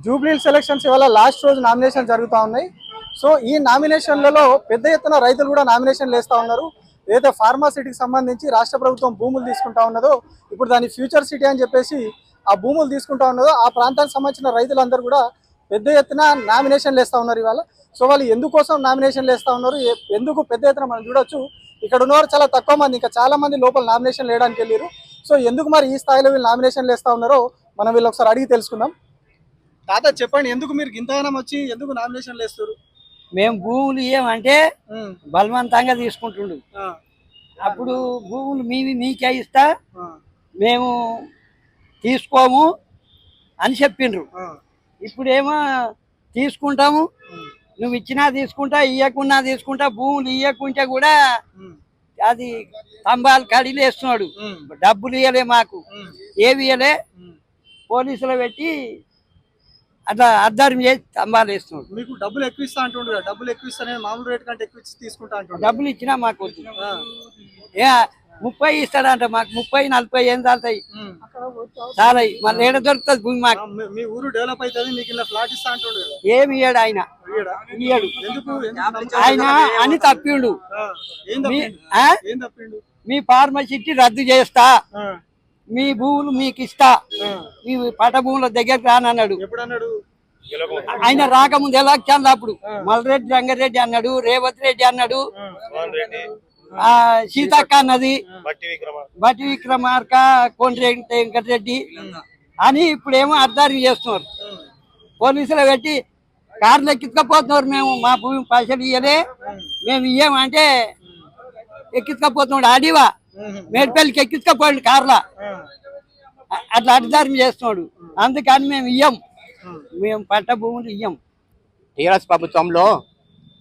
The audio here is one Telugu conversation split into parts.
జూబ్లీహిల్స్ ఎలక్షన్స్ ఇవాళ లాస్ట్ రోజు నామినేషన్ జరుగుతూ ఉన్నాయి. సో ఈ నామినేషన్లలో పెద్ద ఎత్తున రైతులు కూడా నామినేషన్లు వేస్తూ ఉన్నారు. ఏదైతే ఫార్మాసిటీకి సంబంధించి రాష్ట్ర ప్రభుత్వం భూములు తీసుకుంటా ఉన్నదో, ఇప్పుడు దాని ఫ్యూచర్ సిటీ అని చెప్పేసి ఆ భూములు తీసుకుంటా ఉన్నదో ఆ ప్రాంతానికి సంబంధించిన రైతులందరూ కూడా పెద్ద ఎత్తున నామినేషన్లు వేస్తూ ఉన్నారు ఇవాళ. సో వాళ్ళు ఎందుకోసం నామినేషన్లు వేస్తూ ఉన్నారు, ఎందుకు పెద్ద ఎత్తున మనం చూడొచ్చు. ఇక్కడ ఉన్నవారు చాలా తక్కువ మంది, ఇంకా చాలా మంది లోపల నామినేషన్లు వేయడానికి వెళ్ళారు. సో ఎందుకు మరి ఈ స్థాయిలో వీళ్ళు నామినేషన్లు వేస్తూ ఉన్నారో మనం వీళ్ళు ఒకసారి అడిగి తెలుసుకుందాం. తాత చెప్పండి, ఎందుకు మీరు గింతగానం వచ్చి ఎందుకు నామినేషన్లు వేస్తారు? మేము భూములు ఇవ్వమంటే బలవంతంగా తీసుకుంటుండు. అప్పుడు భూములు మీకే ఇస్తా, మేము తీసుకోము అని చెప్పిండ్రు. ఇప్పుడేమో తీసుకుంటాము, నువ్వు ఇచ్చినా తీసుకుంటా, ఇవ్వకున్నా తీసుకుంటా. భూములు ఇవ్వకుంటే కూడా అది స్తంభాలు కడిలు వేస్తున్నాడు. డబ్బులు ఇవ్వలే, మాకు ఏవి ఇవ్వలే. పోలీసులు పెట్టి అట్లా అద్దారం చేసి స్తంభాలు వేస్తున్నాడు. మీకు డబ్బులు ఎక్కువ ఇస్తా అంటుండ్రు, డబ్బులు ఎక్కువ ఇస్తానే మామూలు రేటు కంటే ఎక్కువ తీసుకుంటా అంటుండ్రు. డబ్బులు ఇచ్చినా మాకు వద్దు. 30 ఇస్తాడంట, మాకు 30-40 ఏం చాలుతాయి, చాలా. మళ్ళీ ఏడ దొరుకుతుంది భూమి మాకు? మీ ఊరు డెవలప్ అవుతుంది, మీకు ఇలా ఫ్లాట్ ఇస్తా అంటుండ్రు. ఏమి ఇయ్యాడు ఆయన, ఇయ్యాడు ఆయన అని తప్పిండు. మీ ఫార్మసిటీ రద్దు చేస్తా, మీ భూములు మీకు ఇస్తా, మీ పట భూముల దగ్గరకు రానన్నాడు. ఆయన రాకముందు ఎలక్షన్లు అప్పుడు మల్రెడ్డి రంగారెడ్డి అన్నాడు, రేవంత్ రెడ్డి అన్నాడు, సీతక్క అన్నది, బట్టి విక్రమార్క, కోనరెడ్డి వెంకటరెడ్డి అని ఇప్పుడేమో అర్ధారం చేస్తున్నారు. పోలీసులు పెట్టి కార్లు ఎక్కించుకపోతున్నారు. మేము మా భూమి పైసలు ఇయ్యలే, మేము ఇయ్యమంటే ఎక్కించుకపోతున్నాడు. అడివా మేడిపల్లికి ఎక్కించుకపోండి కార్లా, అట్లా అడ్డారం చేస్తున్నాడు. అందుకని మేము ఇయ్యం, మేము పట్ట భూములు ఇయ్యం. టీఆర్ఎస్ ప్రభుత్వంలో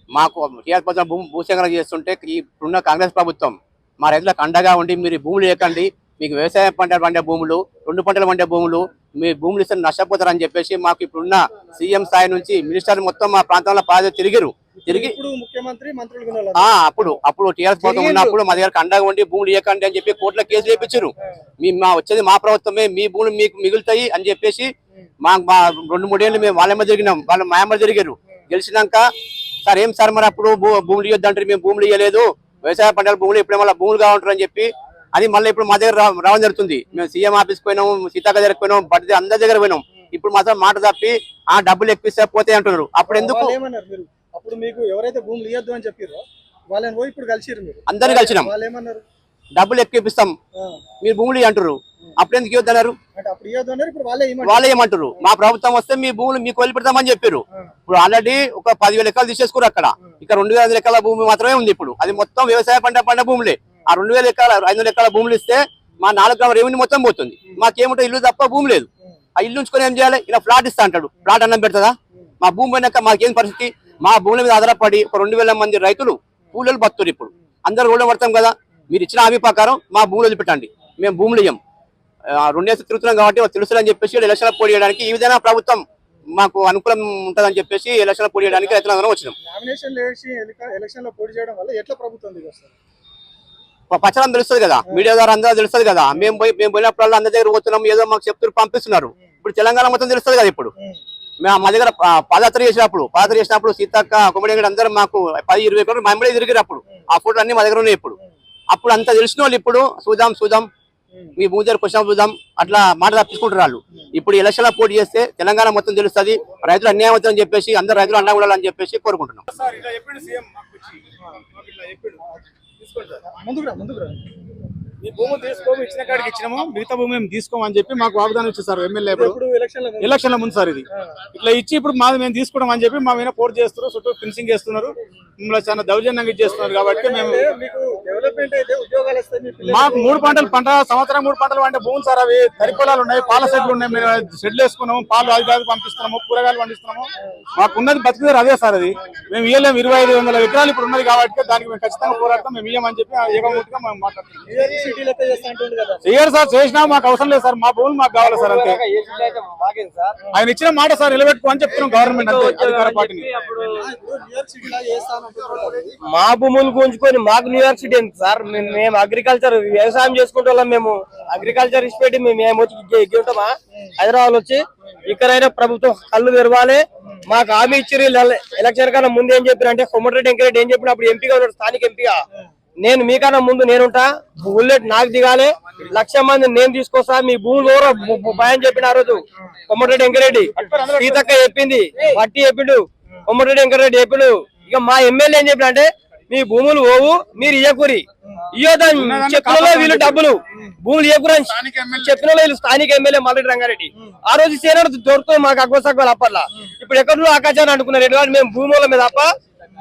మాకు టీఆర్ఎస్ ప్రభుత్వం భూసేకరణ చేస్తుంటే ఇప్పుడున్న కాంగ్రెస్ ప్రభుత్వం మా రైతులకు అండగా ఉండి మీరు భూములు ఇవ్వకండి, మీకు వ్యవసాయ పంటలు పండే భూములు, 2 పంటలు పండే భూములు, మీ భూములు ఇస్తే నష్టపోతారని చెప్పేసి మాకు ఇప్పుడున్న సీఎం స్థాయి నుంచి మినిస్టర్ మొత్తం మా ప్రాంతంలో తిరిగి ముఖ్యమంత్రి అప్పుడు టీఆర్ఎస్ ప్రభుత్వం ఉన్నప్పుడు మా దగ్గర అండగా ఉండి భూములు ఇవ్వకండి అని చెప్పి కోర్టులో కేసులు వేయించారు. వచ్చేది మా ప్రభుత్వమే, మీ భూములు మీకు మిగులుతాయి అని చెప్పేసి మా 2-3 ఏళ్ళు మేము వాళ్ళ తిరిగినాం, వాళ్ళ మాయమ్మ జరిగారు. గెలిచినాక సార్ ఏం సార్ మరి అప్పుడు భూములు ఇవ్వద్దంటారు, మేము భూములు ఇవ్వలేదు, వ్యవసాయ పంటల భూములు ఇప్పుడు మళ్ళీ భూములు కావాలంటారు అని చెప్పి అది మళ్ళీ ఇప్పుడు మా దగ్గర రావడం జరుగుతుంది. మేము సీఎం ఆఫీస్కి పోయినాం, సీతాక దగ్గరకు పోయినాం, బట్టి అందరి దగ్గర పోయినాం. ఇప్పుడు మాత్రం మాట తప్పి ఆ డబ్బులు ఎక్కువ పోతే అంటున్నారు. అప్పుడు ఎందుకు? అప్పుడు మీకు ఎవరైతే భూములు ఇవ్వద్దు అని చెప్పారో వాళ్ళని పోయి ఇప్పుడు కలిసిరు, మీరు అందరిని కలిసినాం. వాళ్ళు ఏమన్నారు? డబ్బులు ఎక్కువ ఇప్పిస్తాం, మీరు భూములు అంటారు. అప్పుడు ఎందుకు ఇవ్వద్దు అన్నారు? వాళ్ళే ఏమంటారు, మా ప్రభుత్వం వస్తే మీ భూములు మీకు వదిలి పెడతామని చెప్పారు. ఇప్పుడు ఆల్రెడీ ఒక 10,000 ఎకరాలు తీసేసుకోరు అక్కడ, ఇక్కడ 2,000 ఎకరాల భూమి మాత్రమే ఉంది. ఇప్పుడు అది మొత్తం వ్యవసాయ పంట భూములే. ఆ 2,000 ఎకరాలు 500 ఎకరాల భూములు ఇస్తే మా 4 గ్రామ రెవెన్యూ మొత్తం పోతుంది. మాకేముంటుంది, ఇల్లు తప్ప భూమి లేదు. ఆ ఇల్లు ఉంచుకొని ఏం చేయాలి? ఇలా ఫ్లాట్ ఇస్తా అంటాడు. ఫ్లాట్ అన్నం పెడతా? మా భూమి పోయినాక మాకేం పరిస్థితి? మా భూముల మీద ఆధారపడి ఒక 2,000 మంది రైతులు కూలీలు బతున్నారు. ఇప్పుడు అందరు రోడ్లు పడతాం కదా, మీరు ఇచ్చిన హామీ ప్రకారం మా భూములు వదిలిపెట్టండి, మేము భూములు ఇయ్యం. 2 ఏళ్ళు తిరుగుతున్నాం కాబట్టి తెలుసులని చెప్పేసి ఎలక్షన్లు పోటీ చేయడానికి ఈ విధంగా ప్రభుత్వం మాకు అనుకూలం ఉంటుందని చెప్పేసి ఎలక్షన్లు పోటీ చేయడానికి రైతులందరం వచ్చినాం. ప్రచారం తెలుస్తుంది కదా, మీడియా ద్వారా అందరూ తెలుస్తుంది కదా. మేము పోయినప్పుడు అందరి దగ్గర పోతున్నాం, ఏదో మాకు చెప్తున్నారు, పంపిస్తున్నారు. ఇప్పుడు తెలంగాణ మొత్తం తెలుస్తుంది కదా. ఇప్పుడు మా దగ్గర పాదయాత్ర చేసినప్పుడు సీతక్క, కొమ్మడి అందరూ మాకు 10-20 ఎకరాలు మా ఎంబడి తిరిగారు. అప్పుడు ఆ ఫోటోలు అన్ని మా దగ్గర ఉన్నాయి. అప్పుడు అంతా తెలిసిన వాళ్ళు ఇప్పుడు చూద్దాం మీ భూమి దగ్గర క్వశ్చన్ చూద్దాం అట్లా మాట తప్పించుకుంటారు వాళ్ళు. ఇప్పుడు ఎలక్షన్ లో పోటీ చేస్తే తెలంగాణ మొత్తం తెలుస్తుంది, రైతులు అన్యాయం అవుతుందని చెప్పేసి అందరు రైతులు అండా ఉండాలని చెప్పేసి కోరుకుంటున్నాం. ఈ భూమి తీసుకోము, ఇచ్చిన కాడికి ఇచ్చినాము, మిగతా భూమి మేము తీసుకోమని చెప్పి మాకు వాగ్దానం ఇచ్చారు ఎమ్మెల్యే ఎలక్షన్ల ముందు సార్. ఇది ఇట్లా ఇచ్చి ఇప్పుడు మాది మేము తీసుకోవడం అని చెప్పి మా మీద పోర్ట్ చేస్తున్నారు, చుట్టూ ఫినిషింగ్ చేస్తున్నారు, మిమ్మల్ని చాలా దౌర్జన్యంగా చేస్తున్నారు. కాబట్టి మేము మాకు 3 పంటలు సంవత్సరం 3 పంటలు అంటే భూములు సార్. అవి తరి పొలాలు ఉన్నాయి, పాల షెడ్లు ఉన్నాయి, మేము షెడ్లు వేసుకున్నాము, పాలు అది పంపిస్తున్నాము, కూరగాయలు పండిస్తున్నాము. మాకు ఉన్నది బతికిదారు అదే సార్. అది మేము ఇయ్యలేము. 2500 ఎకరాలు ఇప్పుడు ఉన్నది కాబట్టి దానికి మేము ఖచ్చితంగా పోరాడతాం. మేము ఇయ్యమని చెప్పి ఏకమూటిగా మేము మాట్లాడుతున్నాం. చెయ్యారు సార్, చేసినా మాకు అవసరం లేదు సార్. మా భూములు మాకు కావాలి సార్. అంతే ఆయన ఇచ్చిన మాట సార్ నిలబెట్టుకో అని చెప్తున్నాం గవర్నమెంట్ అంతే, అధికార పార్టీని. మా భూములు గుంజుకొని మాకు న్యూయార్క్ సిటీ ఎందుకు సార్? మేము అగ్రికల్చర్ వ్యవసాయం చేసుకుంటే మేము అగ్రికల్చర్ ఇచ్చిపెట్టి మేము వచ్చి ఉంటామా? హైదరాబాద్ వచ్చి ఇక్కడైనా ప్రభుత్వం కళ్ళు తెరవాలి. మాకు హామీ ఇచ్చి ఎలక్షన్ కన్నా ముందు ఏం చెప్పారంటే కొమ్మటిరెడ్డి వెంకరెడ్డి ఏం చెప్పిన అప్పుడు ఎంపీగా ఉన్నాడు, స్థానిక ఎంపీగా. నేను మీకన్నా ముందు నేనుంటా, బుల్లెట్ నాకు దిగాలి, 1,00,000 మంది నేను తీసుకొస్తా, మీ భూములు భయం చెప్పిన ఆ రోజు కొమ్మటిరెడ్డి వెంకరెడ్డి. సీతక్క చెప్పింది, పట్టి చెప్పిండు, కొమ్మటిరెడ్డి వెంకరెడ్డి చెప్పిండు. ఇక మా ఎమ్మెల్యే ఏం చెప్పిన అంటే మీ భూములు పోవు, మీరు ఇయ్యకూరి ఇయ్యోదని చెప్పిన వీళ్ళు డబ్బులు భూములు ఇయ్యకూరని చెప్పిన వీళ్ళు స్థానిక ఎమ్మెల్యే మల్లెడ్డి రంగారెడ్డి. ఆ రోజు సేన దొరుకుతుంది మాకు అగ్వసగ్వాలు అప్పట్లా. ఇప్పుడు ఎక్కడో ఆకాశాన్ని అనుకున్నారు ఎందుకంటే మేము భూముల మీద తప్ప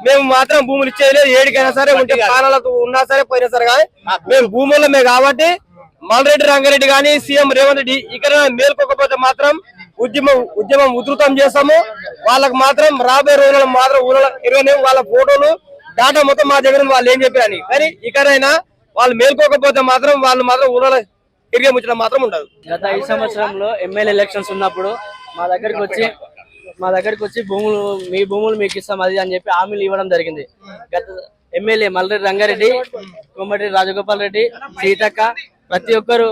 మేము మాత్రం భూములు ఇచ్చేది లేదు. ఏడికైనా సరే ఉంటే ప్రాణాలతో ఉన్నా సరే పోయినా సరే కానీ మేము భూములమే. కాబట్టి మల్లెడ్డి రంగారెడ్డి కానీ సీఎం రేవంత్ రెడ్డి ఇక్కడ మేల్కోకపోతే మాత్రం ఉద్యమం ఉధృతం చేస్తాము. వాళ్ళకి మాత్రం రాబోయే రోజుల్లో మాత్రం ఊళ్ళో 20 వాళ్ళ ఫోటోలు డాటా మొత్తం మా దగ్గర వాళ్ళు ఏం చెప్పారని. కానీ ఇక్కడైనా వాళ్ళు మేల్కోకపోతే మాత్రం వాళ్ళు మాత్రం ఊళ్ళో తిరిగే ముచ్చడం మాత్రం ఉండదు. గత 5 సంవత్సరంలో ఎమ్మెల్యే ఎలక్షన్స్ ఉన్నప్పుడు మా దగ్గరికి వచ్చి మీ భూములు మీకు ఇస్తాం అది అని చెప్పి హామీలు ఇవ్వడం జరిగింది. గత ఎమ్మెల్యే మల్లెడ్డి రంగారెడ్డి, కోమటిరెడ్డి రాజగోపాల్ రెడ్డి, సీతక్క ప్రతి ఒక్కరు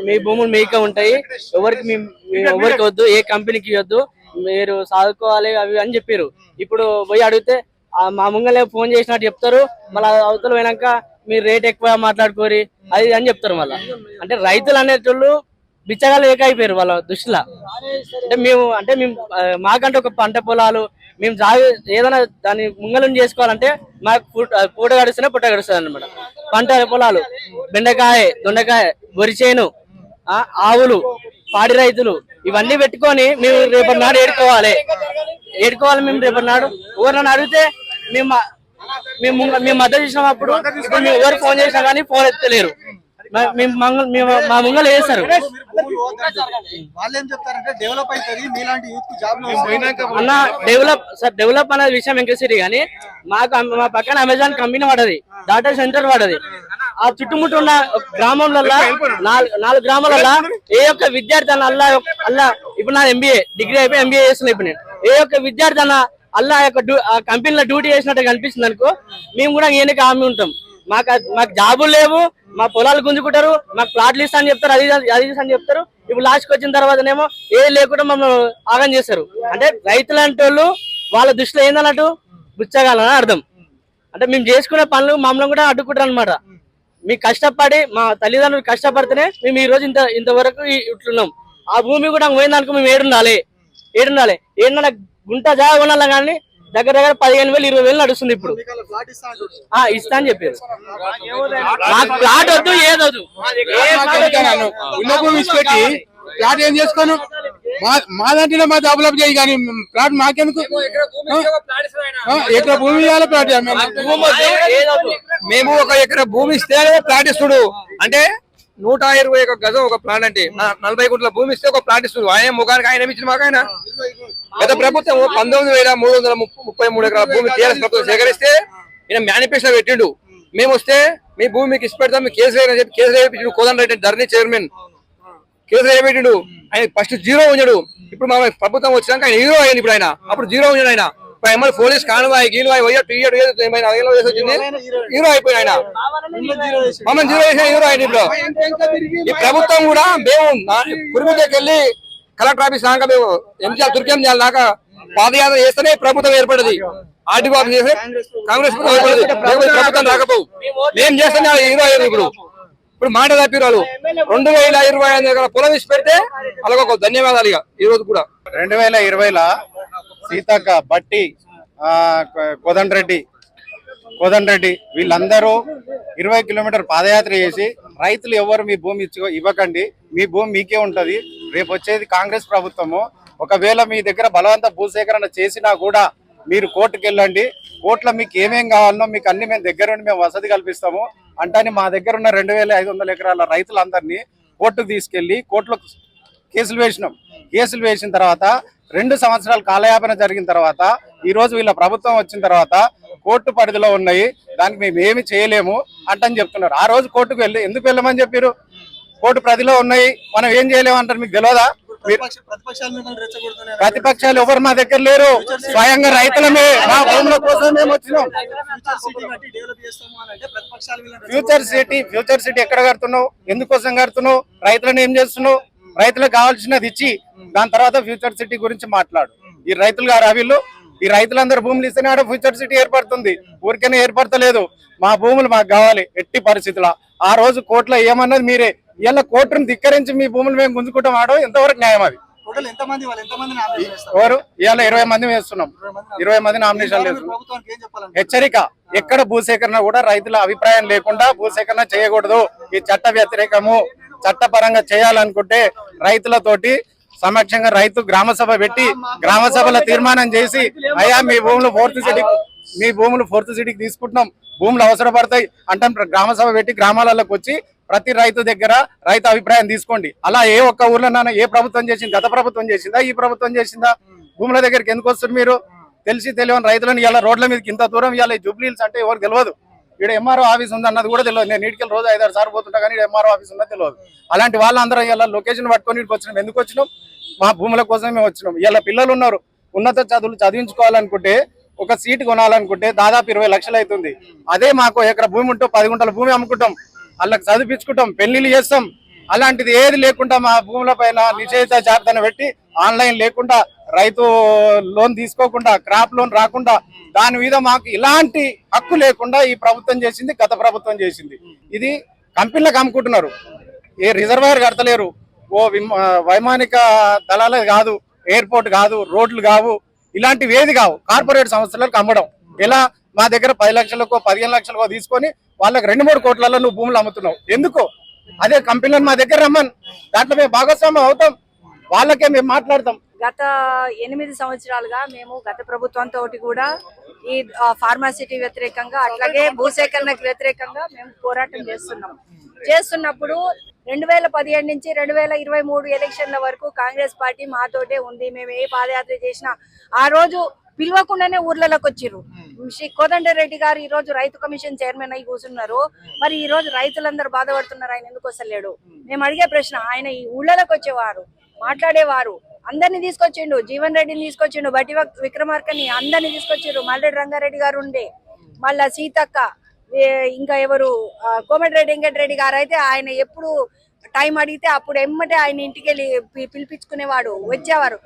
మీ భూములు మీకే ఉంటాయి, ఎవరికి వద్దు, ఏ కంపెనీకి ఇవ్వద్దు, మీరు సాదుకోవాలి అవి అని చెప్పారు. ఇప్పుడు పోయి అడిగితే మా ముంగలే ఫోన్ చేసినట్టు చెప్తారు, మళ్ళీ అవతల పోయినాక మీరు రేట్ ఎక్కువ మాట్లాడుకోరి అది అని చెప్తారు. మళ్ళీ అంటే రైతులు అనేటోళ్ళు బిచ్చగాలు ఏకైపోయారు వాళ్ళ దృష్టిలో. అంటే మేము మాకంటే ఒక పంట పొలాలు మేము ఏదైనా దాన్ని ముంగలం చేసుకోవాలంటే మాకు పూట గడుస్తూనే పుట్ట గడుస్తుంది అనమాట. పంట పొలాలు బెండకాయ, దొండకాయ, వరి చేను, ఆవులు, పాడి రైతులు ఇవన్నీ పెట్టుకొని మేము రేపటి నాడు ఏడుకోవాలి. మేము రేపటి నాడు ఎవరినైనా అడిగితే మేము మద్దతు ఇచ్చినప్పుడు ఇప్పుడు మేము ఎవరు ఫోన్ చేసినా కానీ ఫోన్ ఎత్తలేరు. మా ముంగలు వేస్తారు అన్న. డెవలప్ అనే విషయం ఎంకేసరి కానీ మా పక్కన అమెజాన్ కంపెనీ పడది, డాటా సెంటర్ పడది. ఆ చుట్టుముట్టు ఉన్న గ్రామంలో 4 గ్రామాలలో ఏ ఒక్క విద్యార్థి అన్న ఇప్పుడు నా డిగ్రీ అయిపోయి ఎంబీఏ చేస్తున్నా. ఇప్పుడు నేను ఏ ఒక్క విద్యార్థి అన్న కంపెనీలో డ్యూటీ చేసినట్టు కనిపిస్తుంది అనుకో, మేము కూడా ఈయనకి హామీ ఉంటాం. మాకు జాబులు లేవు, మా పొలాలు గుంజుకుంటారు, మాకు ప్లాట్లు ఇస్తా అని చెప్తారు, అది అని చెప్తారు. ఇప్పుడు లాస్ట్కి వచ్చిన తర్వాతనేమో ఏది లేకుండా మమ్మల్ని ఆగం చేస్తారు. అంటే రైతులు అంటే వాళ్ళ దృష్టిలో ఏందన్నట్టు బుచ్చగాలని అర్థం. అంటే మేము చేసుకునే పనులు మమ్మల్ని కూడా అడ్డుకుంటారు అనమాట. మీకు కష్టపడి మా తల్లిదండ్రులు కష్టపడితేనే మేము ఈ రోజు ఇంతవరకు ఇట్లున్నాం. ఆ భూమి కూడా పోయిందనుకో మేము ఏడుండాలి. ఏడున్న గుంట జాగా కొనాలి కానీ దగ్గర 15,000 20,000 నడుస్తుంది. ఇప్పుడు ఇస్తా అని చెప్పారు. మాకు ప్లాట్ వద్దు, ఏదొద్దు, ప్లాట్ ఏం చేసుకోను మా దాంట్లో మా డెవలప్ చేయి కానీ ప్లాట్ మాకెందుకు? ఎకరా భూమి ఇవ్వాలి, ప్లాట్ మేము 1 ఎకరా భూమి ఇస్తే ప్లాట్ ఇస్తుడు. అంటే 121 గజం ఒక ప్లాట్ అంటే 40 గుంటల భూమి ఇస్తే ఒక ప్లాట్ ఇస్తుంది. ఆయన ముఖానికి ఆయన ఇచ్చిన మాకు ఆయన గత ప్రభుత్వం 19,333 ఎకరాల భూమి టీఆర్ఎస్ ప్రభుత్వం సేకరిస్తే ఈయన మేనిఫెస్టో పెట్టిండు. మేము వస్తే మీ భూమి మీకు ఇచ్చి పెడతాం, మీకు కేసు వేయని చెప్పి కేసు వేయించు. కోదండ రెడ్డి ధరణి చైర్మన్ కేసు వేయబెట్టిండు. ఆయన ఫస్ట్ 0 ఉంచాడు. ఇప్పుడు మా ప్రభుత్వం వచ్చినాక ఆయన 0 అయ్యింది. ఇప్పుడు ఆయన అప్పుడు 0 ఉంచాడు. ఆయన ఎమ్మెల్యే పోలీస్ కానువాయి గీనువాయి వచ్చింది 0 అయిపోయింది. ఆయన మమ్మల్ని 0 చేసిన 0 అయింది. ఇప్పుడు ఈ ప్రభుత్వం కూడా మేము కురిమికి వెళ్ళి కలెక్టర్ ఆఫీస్ దాకా మేము ఎంజీఆర్ దుర్గం దాకా పాదయాత్ర చేస్తేనే ప్రభుత్వం ఏర్పడది. ఆర్టీఓ ఆఫీస్ చేస్తే కాంగ్రెస్ ప్రభుత్వం రాకపోవు. మేము చేస్తేనే 0 అయ్యింది. ఇప్పుడు మాట తప్పిరు వాళ్ళు. 2,025 ఎకరాల పొలం ఇచ్చి పెడితే అలాగ ఒక ధన్యవాదాలు. ఇక ఈ రోజు కూడా 2020లో సీతక్క, బట్టి, కోదండ రెడ్డి వీళ్ళందరూ 20 కిలోమీటర్ పాదయాత్ర చేసి రైతులు ఎవరు మీ భూమి ఇవ్వకండి, మీ భూమి మీకే ఉంటది. రేపు వచ్చేది కాంగ్రెస్ ప్రభుత్వము. ఒకవేళ మీ దగ్గర బలవంత భూసేకరణ చేసినా కూడా మీరు కోర్టుకు వెళ్ళండి. కోర్టులో మీకు ఏమేం కావాలనో మీకు అన్ని మేము దగ్గర ఉండి మేము వసతి కల్పిస్తాము అంటే మా దగ్గర ఉన్న 2500 ఎకరాల రైతులందరినీ కోర్టుకు తీసుకెళ్లి కోర్టులో కేసులు వేసినాం. కేసులు వేసిన తర్వాత 2 సంవత్సరాలు కాలయాపన జరిగిన తర్వాత ఈ రోజు వీళ్ళ ప్రభుత్వం వచ్చిన తర్వాత కోర్టు పరిధిలో ఉన్నాయి, దానికి మేము ఏమి చేయలేము అంటని చెప్తున్నారు. ఆ రోజు కోర్టుకు ఎందుకు వెళ్ళమని చెప్పారు? కోర్టు పరిధిలో ఉన్నాయి, మనం ఏం చేయలేము అంటారు. మీకు తెలియదా? ప్రతిపక్షాలు ఎవరు మా దగ్గర లేరు, స్వయంగా రైతులమే మా భూముల కోసం మేము వచ్చినాం. ఫ్యూచర్ సిటీ ఎక్కడ కడుతున్నావు, ఎందుకోసం కడుతున్నావు, రైతులను ఏం చేస్తున్నావు? రైతులకు కావాల్సినది ఇచ్చి దాని తర్వాత ఫ్యూచర్ సిటీ గురించి మాట్లాడు. ఈ రైతులు గారు వీళ్ళు ఈ రైతులందరూ భూములు ఇస్తేనే ఆడ ఫ్యూచర్ సిటీ ఏర్పడుతుంది, ఊరికనే ఏర్పడతలేదు. మా భూములు మాకు కావాలి ఎట్టి పరిస్థితుల్లో. ఆ రోజు కోర్టులో ఏమన్నది మీరే. ఇలా కోర్టును ధిక్కరించి మీ భూములు మేము గుంజుకుంటాం ఆడో ఎంతవరకు న్యాయం అది? ఎవరు ఇవాళ 20 మంది వేస్తున్నాం, 20 మంది నామినేషన్ వేస్తున్నాం. హెచ్చరిక, ఎక్కడ భూసేకరణ కూడా రైతుల అభిప్రాయం లేకుండా భూసేకరణ చేయకూడదు. ఈ చట్ట వ్యతిరేకము. చట్టపరంగా చేయాలనుకుంటే రైతులతోటి సమక్షంగా రైతు గ్రామ సభ పెట్టి గ్రామ సభలో తీర్మానం చేసి అయ్యా మీ భూములు ఫోర్త్ సిటీకి తీసుకుంటున్నాం, భూములు అవసరపడతాయి అంటే గ్రామ సభ పెట్టి గ్రామాలకు వచ్చి ప్రతి రైతు దగ్గర రైతు అభిప్రాయం తీసుకోండి. అలా ఏ ఒక్క ఊర్లో ఏ ప్రభుత్వం చేసింది? గత ప్రభుత్వం చేసిందా, ఈ ప్రభుత్వం చేసిందా? భూముల దగ్గరికి ఎందుకు వస్తారు మీరు? తెలిసి తెలియని రైతులను ఇలా రోడ్ల మీదకి ఇంత దూరం ఇవాళ జూబ్లీహిల్స్ అంటే ఎవరు తెలియదు. ఇక్కడ ఎంఆర్ఓ ఆఫీస్ ఉంది అన్నది కూడా తెలియదు. నేను నీటికి రోజు 5-6 సార్లు పోతుంటా కానీ ఎంఆర్ఓ ఆఫీస్ ఉన్నది తెలియదు. అలాంటి వాళ్ళందరూ ఇలా లొకేషన్ పట్టుకొని ఇక్కడికి వచ్చినాం. ఎందుకు వచ్చినాం? మా భూముల కోసం మేము వచ్చినాం. ఇలా పిల్లలు ఉన్నారు, ఉన్నత చదువులు చదివించుకోవాలనుకుంటే ఒక సీట్ కొనాలనుకుంటే దాదాపు 20 లక్షలు అవుతుంది. అదే మాకు ఎకరా భూమి ఉంటే 10 గుంటల భూమి అమ్ముకుంటాం, వాళ్ళకి చదివించుకుంటాం, పెళ్లిళ్ళు చేస్తాం. అలాంటిది ఏది లేకుండా మా భూముల పైన నిషేధిత జాబితాను పెట్టి ఆన్లైన్ లేకుండా రైతు లోన్ తీసుకోకుండా క్రాప్ లోన్ రాకుండా దాని మీద మాకు ఇలాంటి హక్కు లేకుండా ఈ ప్రభుత్వం చేసింది, గత ప్రభుత్వం చేసింది. ఇది కంపెనీలకు అమ్ముకుంటున్నారు, ఏ రిజర్వాయర్ కడతలేరు, ఓ వైమానిక దళాలు కాదు, ఎయిర్పోర్ట్ కాదు, రోడ్లు కావు, ఇలాంటివి ఏది కావు. కార్పొరేట్ సంస్థలకు అమ్మడం. ఎలా? మా దగ్గర 10 లక్షలకో 15 లక్షలకో తీసుకొని వాళ్ళకి 2-3 కోట్లలో నువ్వు భూములు అమ్ముతున్నావు. ఎందుకు? అదే కంపెనీలను మా దగ్గర రమ్మని, దాంట్లో మేము భాగస్వామ్యం అవుతాం, వాళ్ళకే మేము మాట్లాడతాం. గత 8 సంవత్సరాలుగా మేము గత ప్రభుత్వంతో కూడా ఈ ఫార్మాసిటీ వ్యతిరేకంగా అట్లాగే భూసేకరణకు వ్యతిరేకంగా మేము పోరాటం చేస్తున్నప్పుడు 2017 నుంచి 2023 ఎలక్షన్ల వరకు కాంగ్రెస్ పార్టీ మాతోటే ఉంది. మేము ఏ పాదయాత్ర చేసినా ఆ రోజు పిలవకుండానే ఊర్లలోకి వచ్చిర్రు. శ్రీ కోదండరెడ్డి గారు ఈ రోజు రైతు కమిషన్ చైర్మన్ అయి కూర్చున్నారు. మరి ఈ రోజు రైతులందరూ బాధపడుతున్నారు, ఆయన ఎందుకు వస్తలేడు? మేము అడిగే ప్రశ్న, ఆయన ఈ ఊళ్ళలోకి వచ్చేవారు, మాట్లాడేవారు, అందరినీ తీసుకొచ్చిండు, జీవన్ రెడ్డిని తీసుకొచ్చిండు, బట్టి విక్రమార్కని అందరినీ తీసుకొచ్చిండు. మల్లెడ్డి రంగారెడ్డి గారు ఉండే, మళ్ళా సీతక్క, ఇంకా ఎవరు కోమటిరెడ్డి వెంకటరెడ్డి గారు అయితే ఆయన ఎప్పుడు టైం అడిగితే అప్పుడు ఎమ్మటే ఆయన ఇంటికి వెళ్ళి పిలిపించుకునేవాడు, వచ్చేవారు.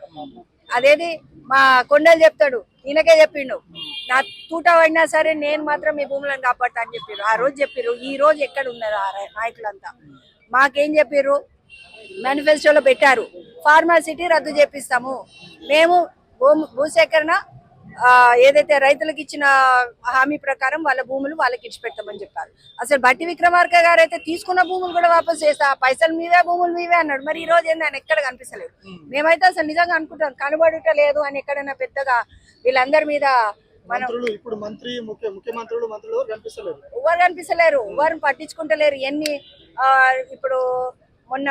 అదేది మా కొండలు చెప్తాడు, ఈయనకే చెప్పిండు, నా తూట పడినా సరే నేను మాత్రం మీ భూములను కాపాడతా అని చెప్పారు. ఆ రోజు చెప్పారు. ఈ రోజు ఎక్కడ ఉన్నారు ఆ నాయకులంతా? మాకేం చెప్పారు? మేనిఫెస్టోలో పెట్టారు, ఫార్మాసిటీ రద్దు చేపిస్తాము, మేము భూసేకరణ ఏదైతే రైతులకు ఇచ్చిన హామీ ప్రకారం వాళ్ళ భూములు వాళ్ళకి ఇచ్చిపెడతామని చెప్పారు. అసలు బట్టి విక్రమార్క గారు అయితే తీసుకున్న భూములు కూడా వాపస్ చేస్తా, పైసలు మీవే భూములు మీవే అన్నాడు. మరి ఈ రోజు ఏంది ఆయన ఎక్కడ కనిపిస్తలేదు? మేమైతే అసలు నిజంగా అనుకుంటాం కనబడుట లేదు అని. ఎక్కడైనా పెద్దగా వీళ్ళందరి మీద మనం ఇప్పుడు ముఖ్యమంత్రులు ఎవరు కనిపిస్తలేరు, ఎవరు పట్టించుకుంటలేరు. ఎన్ని ఇప్పుడు మొన్న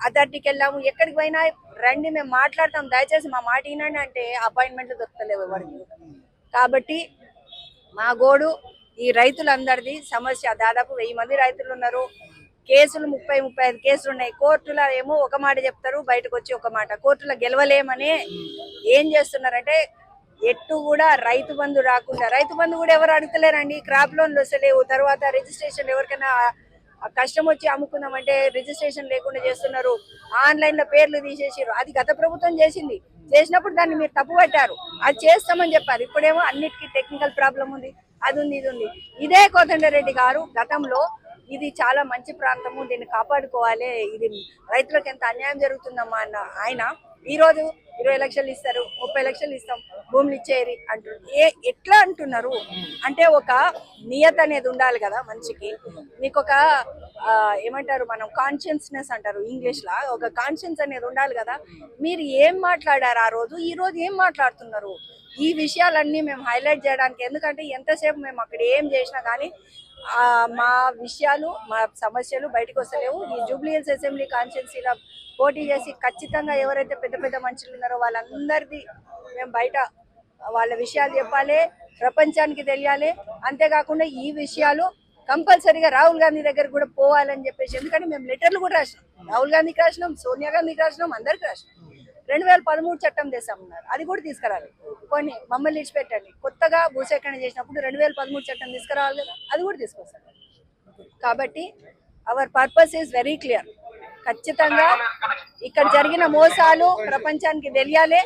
అథారిటీకి వెళ్ళాము, ఎక్కడికి పోయినా రండి మేము మాట్లాడతాం, దయచేసి మా మాట వినండి అంటే అపాయింట్మెంట్లు దొరకలేవు ఎవరికి. కాబట్టి మా గోడు ఈ రైతులందరిది సమస్య. దాదాపు 1000 మంది రైతులు ఉన్నారు. కేసులు 30-35 కేసులు ఉన్నాయి. కోర్టులో ఏమో ఒక మాట చెప్తారు, బయటకు వచ్చి ఒక మాట. కోర్టులో గెలవలేమని ఏం చేస్తున్నారంటే ఎట్టు కూడా రైతు బంధు రాకుండా, రైతు బంధు కూడా ఎవరు అడుగుతలేరండి. క్రాప్ లోన్లు వస్తలేవు, తర్వాత రిజిస్ట్రేషన్ ఎవరికైనా కష్టం వచ్చి అమ్ముకుందామంటే రిజిస్ట్రేషన్ లేకుండా చేస్తున్నారు. ఆన్లైన్ లో పేర్లు తీసేసారు. అది గత ప్రభుత్వం చేసినప్పుడు దాన్ని మీరు తప్పు పట్టారు, అది చేస్తామని చెప్పారు. ఇప్పుడేమో అన్నిటికీ టెక్నికల్ ప్రాబ్లం ఉంది, అది ఉంది, ఇది ఉంది. ఇదే కోదండరెడ్డి గారు గతంలో ఇది చాలా మంచి ప్రాంతము, దీన్ని కాపాడుకోవాలి, ఇది రైతులకు ఎంత అన్యాయం జరుగుతుందమ్మా అన్న ఆయన ఈ రోజు 20 లక్షలు ఇస్తారు, 30 లక్షలు ఇస్తాం, భూములు ఇచ్చేరి అంటున్నారు. ఎట్లా అంటున్నారు అంటే ఒక నియత అనేది ఉండాలి కదా మనిషికి. నీకు ఒక ఏమంటారు మనం కాన్షియస్నెస్ అంటారు ఇంగ్లీష్ లా, ఒక కాన్షియన్స్ అనేది ఉండాలి కదా. మీరు ఏం మాట్లాడారు ఆ రోజు, ఈ రోజు ఏం మాట్లాడుతున్నారు, ఈ విషయాలన్నీ మేము హైలైట్ చేయడానికి. ఎందుకంటే ఎంతసేపు మేము అక్కడ ఏం చేసినా కానీ మా విషయాలు మా సమస్యలు బయటకు వస్తలేవు. ఈ జూబ్లీ హిల్స్ అసెంబ్లీ కాన్స్టిట్యున్సీలో పోటీ చేసి ఖచ్చితంగా ఎవరైతే పెద్ద పెద్ద మనుషులు ఉన్నారో వాళ్ళందరిది మేము బయట వాళ్ళ విషయాలు చెప్పాలి, ప్రపంచానికి తెలియాలి. అంతేకాకుండా ఈ విషయాలు కంపల్సరీగా రాహుల్ గాంధీ దగ్గర కూడా పోవాలని చెప్పేసి, ఎందుకంటే మేము లెటర్లు కూడా రాసినాం, రాహుల్ గాంధీకి రాసినాం, సోనియా గాంధీకి రాసినాం, అందరికి రాసినాం. 2013 చట్టం తెస్తామన్నారు, అది కూడా తీసుకురాలి. కొన్ని మమ్మల్ని ఇచ్చిపెట్టండి, కొత్తగా భూసేకరణ చేసినప్పుడు 2013 చట్టం తీసుకురావాలి కదా, అది కూడా తీసుకొస్తారు. కాబట్టి our purpose is very clear. ఖచ్చితంగా ఇక్కడ జరిగిన మోసాలు ప్రపంచానికి తెలియాలి.